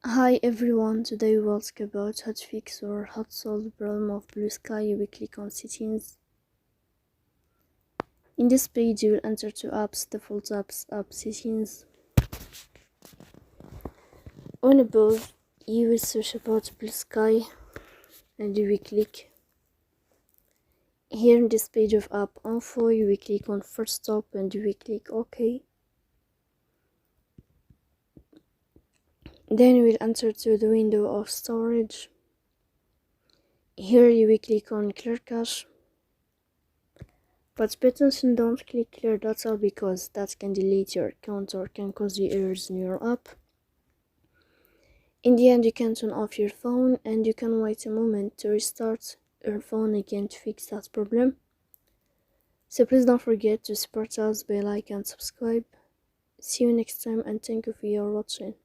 Hi everyone, today we'll talk about how to fix or how to solve the problem of Bluesky. We click on settings. In this page you will enter to apps, default apps, app settings. On above you will search about Bluesky and you will click. Here in this page of app info you will click on first stop and you will click OK. Then you will enter to the window of storage. Here you will click on clear cache. But pay attention, don't click clear data because that can delete your account or can cause you errors in your app. In the end, you can turn off your phone and you can wait a moment to restart your phone again to fix that problem. So please don't forget to support us by like and subscribe. See you next time and thank you for your watching.